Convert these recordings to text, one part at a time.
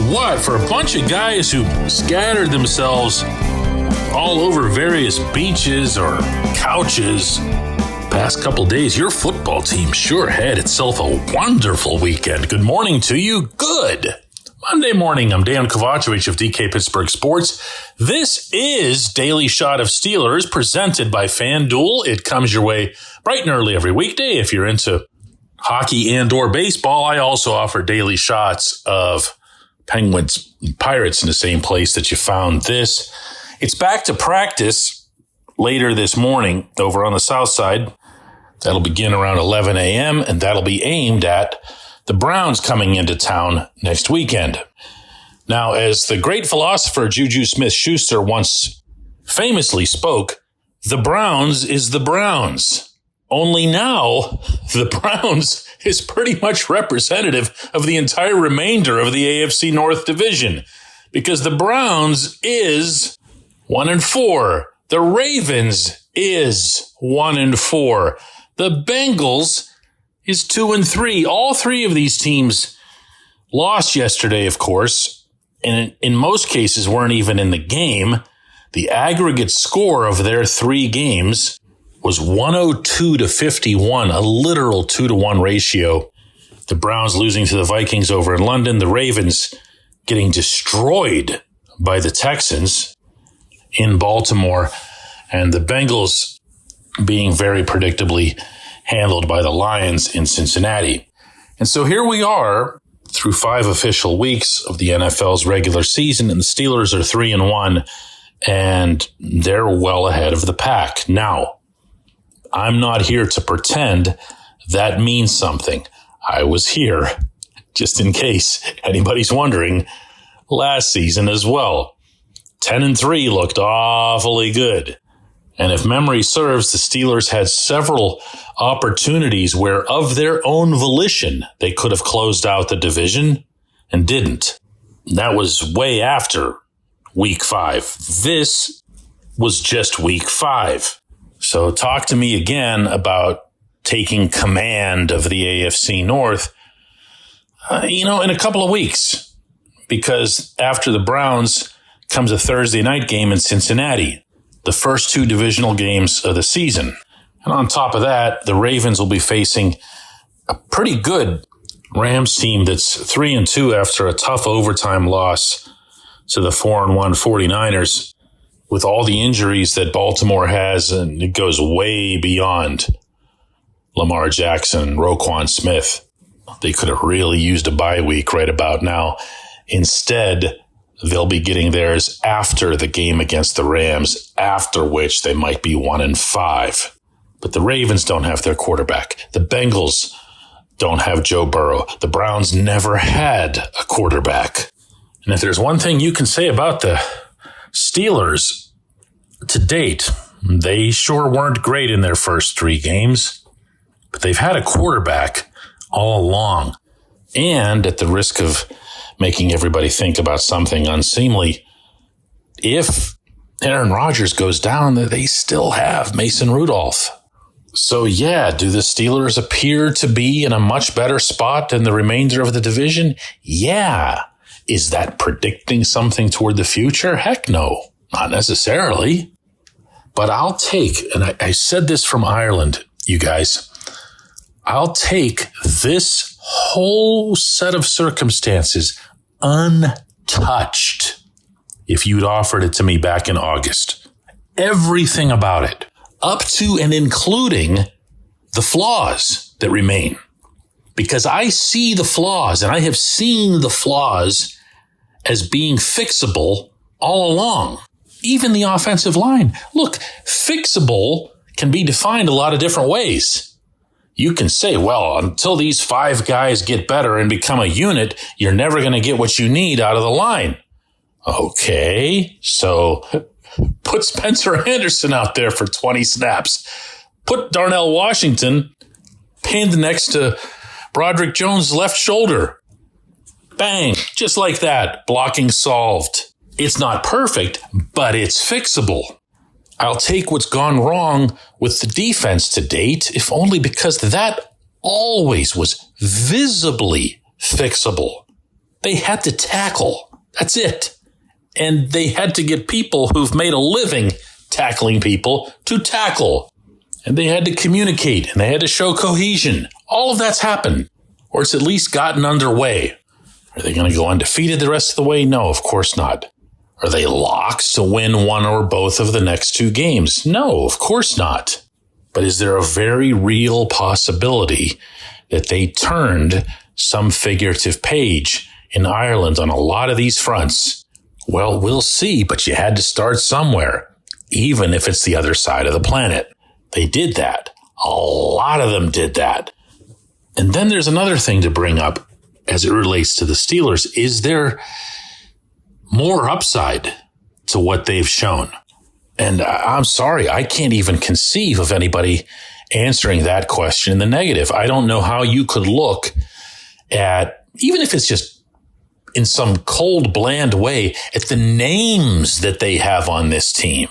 what? For a bunch of guys who scattered themselves all over various beaches or couches past couple days, your football team sure had itself a wonderful weekend. Good morning to you. Good Monday morning. I'm Dejan Kovacevic of DK Pittsburgh Sports. This is Daily Shot of Steelers presented by FanDuel. It comes your way bright and early every weekday. If you're into hockey and or baseball, I also offer daily shots of Penguins and Pirates in the same place that you found this. It's back to practice later this morning over on the south side. That'll begin around 11 a.m. and that'll be aimed at the Browns coming into town next weekend. Now, as the great philosopher Juju Smith-Schuster once famously spoke, the Browns is the Browns. Only now, the Browns is pretty much representative of the entire remainder of the AFC North Division, because the Browns is 1-4. The Ravens is 1-4. The Bengals is 2-3. All three of these teams lost yesterday, of course, and in most cases weren't even in the game. The aggregate score of their three games was 102-51, a literal 2-to-1 ratio. The Browns losing to the Vikings over in London, the Ravens getting destroyed by the Texans in Baltimore, and the Bengals being very predictably handled by the Lions in Cincinnati. And so here we are through 5 official weeks of the NFL's regular season, and the Steelers are 3-1, and they're well ahead of the pack. Now, I'm not here to pretend that means something. I was here, just in case anybody's wondering, last season as well. 10-3 looked awfully good. And if memory serves, the Steelers had several opportunities where, of their own volition, they could have closed out the division and didn't. That was way after week 5. This was just week 5. So talk to me again about taking command of the AFC North, in a couple of weeks, because after the Browns comes a Thursday night game in Cincinnati, the first 2 divisional games of the season. And on top of that, the Ravens will be facing a pretty good Rams team that's 3-2 after a tough overtime loss to the 4-1 49ers with all the injuries that Baltimore has, and it goes way beyond Lamar Jackson, Roquan Smith. They could have really used a bye week right about now. Instead, they'll be getting theirs after the game against the Rams, after which they might be 1-5. But the Ravens don't have their quarterback. The Bengals don't have Joe Burrow. The Browns never had a quarterback. And if there's one thing you can say about the Steelers to date, they sure weren't great in their first 3 games, but they've had a quarterback all along. And at the risk of making everybody think about something unseemly, if Aaron Rodgers goes down, they still have Mason Rudolph. So yeah, do the Steelers appear to be in a much better spot than the remainder of the division? Yeah. Is that predicting something toward the future? Heck no, not necessarily. But I'll take, and I said this from Ireland, you guys, I'll take this whole set of circumstances untouched if you'd offered it to me back in August. Everything about it, up to and including the flaws that remain. Because I see the flaws, and I have seen the flaws as being fixable all along. Even the offensive line. Look, fixable can be defined a lot of different ways. You can say, well, until these 5 guys get better and become a unit, you're never going to get what you need out of the line. Okay, so put Spencer Anderson out there for 20 snaps. Put Darnell Washington pinned next to Broderick Jones' left shoulder. Bang, just like that, blocking solved. It's not perfect, but it's fixable. I'll take what's gone wrong with the defense to date, if only because that always was visibly fixable. They had to tackle. That's it. And they had to get people who've made a living tackling people to tackle. And they had to communicate, and they had to show cohesion. All of that's happened, or it's at least gotten underway. Are they going to go undefeated the rest of the way? No, of course not. Are they locked to win one or both of the next 2 games? No, of course not. But is there a very real possibility that they turned some figurative page in Ireland on a lot of these fronts? Well, we'll see, but you had to start somewhere, even if it's the other side of the planet. They did that. A lot of them did that. And then there's another thing to bring up as it relates to the Steelers. Is there more upside to what they've shown? And I'm sorry, I can't even conceive of anybody answering that question in the negative. I don't know how you could look at, even if it's just in some cold, bland way, at the names that they have on this team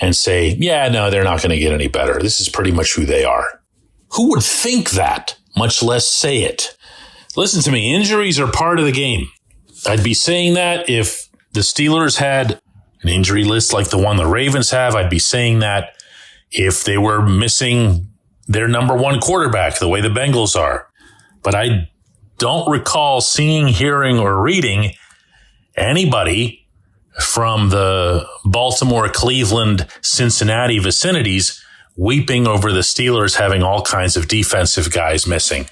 and say, yeah, no, they're not going to get any better. This is pretty much who they are. Who would think that, much less say it? Listen to me, injuries are part of the game. I'd be saying that if the Steelers had an injury list like the one the Ravens have. I'd be saying that if they were missing their number 1 quarterback, the way the Bengals are. But I don't recall seeing, hearing, or reading anybody from the Baltimore, Cleveland, Cincinnati vicinities weeping over the Steelers having all kinds of defensive guys missing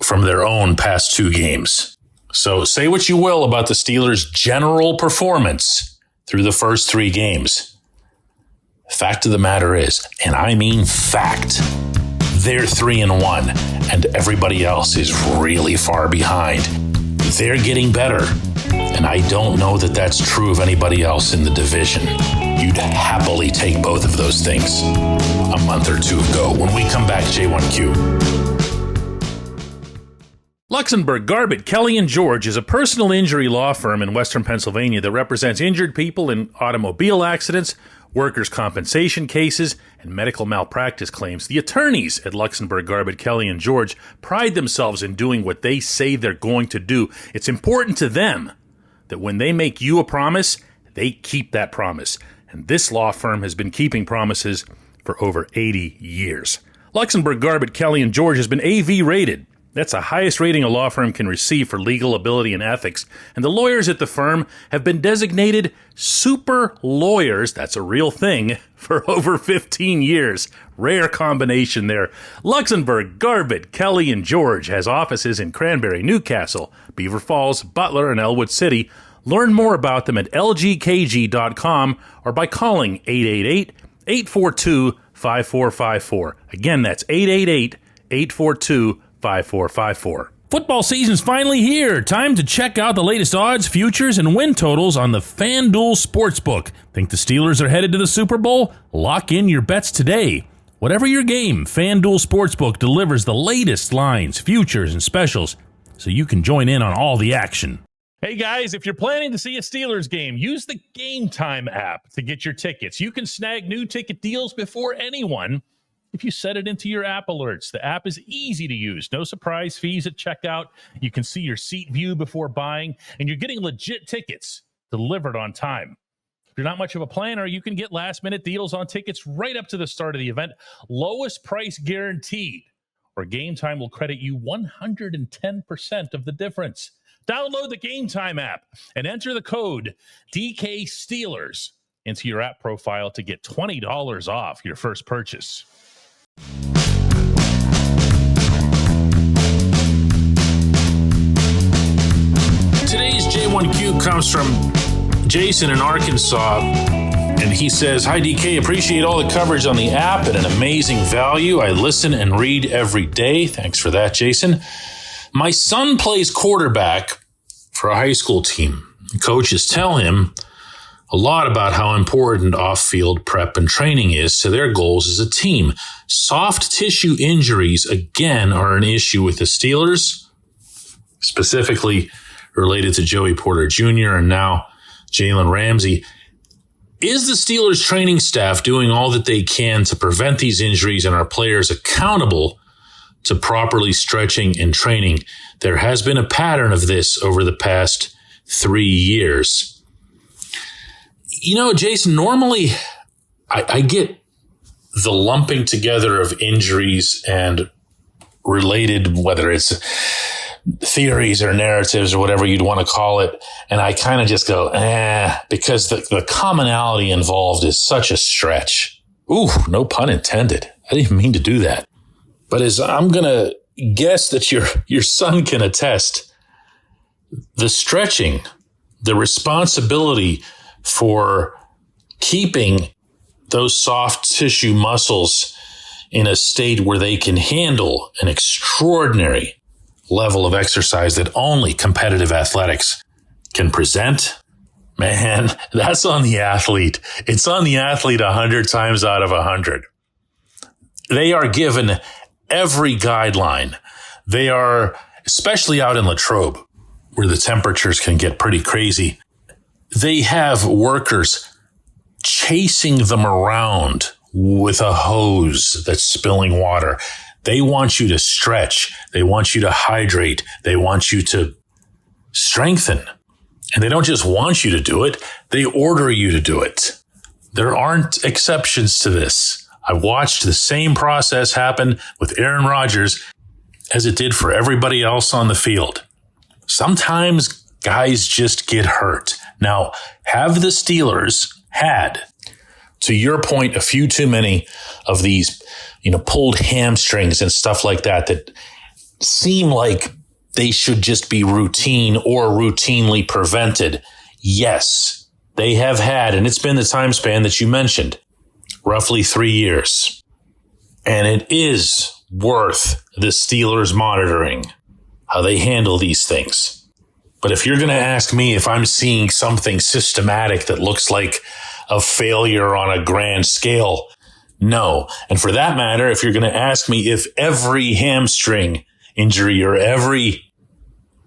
from their own past 2 games. So say what you will about the Steelers' general performance through the first 3 games. Fact of the matter is, and I mean fact, they're 3-1, and everybody else is really far behind. They're getting better, and I don't know that that's true of anybody else in the division. You'd happily take both of those things a month or 2 ago. When we come back, J1Q. Luxembourg, Garbett, Kelly & George is a personal injury law firm in Western Pennsylvania that represents injured people in automobile accidents, workers' compensation cases, and medical malpractice claims. The attorneys at Luxembourg, Garbett, Kelly & George pride themselves in doing what they say they're going to do. It's important to them that when they make you a promise, they keep that promise. And this law firm has been keeping promises for over 80 years. Luxembourg, Garbett, Kelly & George has been AV rated. That's the highest rating a law firm can receive for legal ability and ethics. And the lawyers at the firm have been designated super lawyers, that's a real thing, for over 15 years. Rare combination there. Luxembourg, Garbett, Kelly & George has offices in Cranberry, Newcastle, Beaver Falls, Butler, and Elwood City. Learn more about them at lgkg.com or by calling 888-842-5454. Again, that's 888-842-5454. Football season's finally here. Time to check out the latest odds, futures, and win totals on the FanDuel Sportsbook. Think the Steelers are headed to the Super Bowl? Lock in your bets today. Whatever your game, FanDuel Sportsbook delivers the latest lines, futures, and specials so you can join in on all the action. Hey guys, if you're planning to see a Steelers game, use the Game Time app to get your tickets. You can snag new ticket deals before anyone if you set it into your app alerts. The app is easy to use. No surprise fees at checkout. You can see your seat view before buying, and you're getting legit tickets delivered on time. If you're not much of a planner, you can get last-minute deals on tickets right up to the start of the event. Lowest price guaranteed, or Game Time will credit you 110% of the difference. Download the Game Time app and enter the code DK Steelers into your app profile to get $20 off your first purchase. Today's J1Q comes from Jason in Arkansas, and he says, "Hi DK, appreciate all the coverage on the app at an amazing value. I listen and read every day." Thanks for that, Jason. "My son plays quarterback for a high school team. Coaches tell him a lot about how important off-field prep and training is to their goals as a team. Soft tissue injuries, again, are an issue with the Steelers, specifically related to Joey Porter Jr. and now Jalen Ramsey. Is the Steelers training staff doing all that they can to prevent these injuries and our players accountable to properly stretching and training. There has been a pattern of this over the past 3 years. You know, Jason, normally I get the lumping together of injuries and related, whether it's theories or narratives or whatever you'd want to call it. And I kind of just go, because the commonality involved is such a stretch. Ooh, no pun intended. I didn't even mean to do that. But as I'm going to guess that your son can attest, the stretching, the responsibility for keeping those soft tissue muscles in a state where they can handle an extraordinary level of exercise that only competitive athletics can present, man, that's on the athlete. It's on the athlete 100 times out of 100. They are given every guideline. They are, especially out in Latrobe, where the temperatures can get pretty crazy. They have workers chasing them around with a hose that's spilling water. They want you to stretch. They want you to hydrate. They want you to strengthen. And they don't just want you to do it. They order you to do it. There aren't exceptions to this. I watched the same process happen with Aaron Rodgers as it did for everybody else on the field. Sometimes guys just get hurt. Now, have the Steelers had, to your point, a few too many of these, pulled hamstrings and stuff like that seem like they should just be routine or routinely prevented? Yes, they have had, and it's been the time span that you mentioned, roughly 3 years. And it is worth the Steelers monitoring how they handle these things. But if you're going to ask me if I'm seeing something systematic that looks like a failure on a grand scale, no. And for that matter, if you're going to ask me if every hamstring injury or every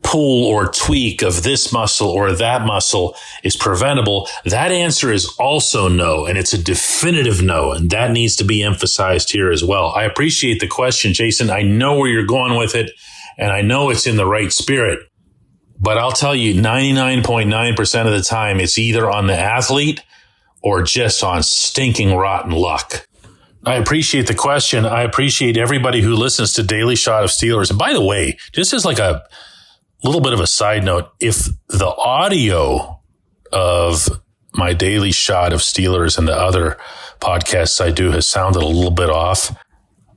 pull or tweak of this muscle or that muscle is preventable, that answer is also no. And it's a definitive no. And that needs to be emphasized here as well. I appreciate the question, Jason. I know where you're going with it, and I know it's in the right spirit. But I'll tell you, 99.9% of the time, it's either on the athlete or just on stinking rotten luck. I appreciate the question. I appreciate everybody who listens to Daily Shot of Steelers. And by the way, just as like a little bit of a side note, if the audio of my Daily Shot of Steelers and the other podcasts I do has sounded a little bit off,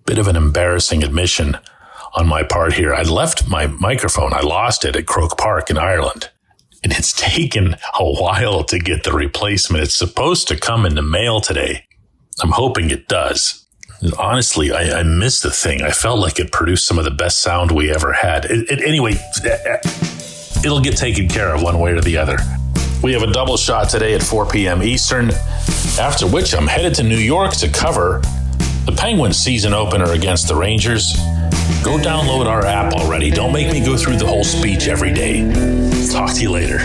bit of an embarrassing admission on my part here. I left my microphone. I lost it at Croke Park in Ireland. And it's taken a while to get the replacement. It's supposed to come in the mail today. I'm hoping it does. Honestly, I missed the thing. I felt like it produced some of the best sound we ever had. Anyway, it'll get taken care of one way or the other. We have a double shot today at 4 p.m. Eastern, after which I'm headed to New York to cover the Penguins season opener against the Rangers. Go download our app already. Don't make me go through the whole speech every day. Talk to you later.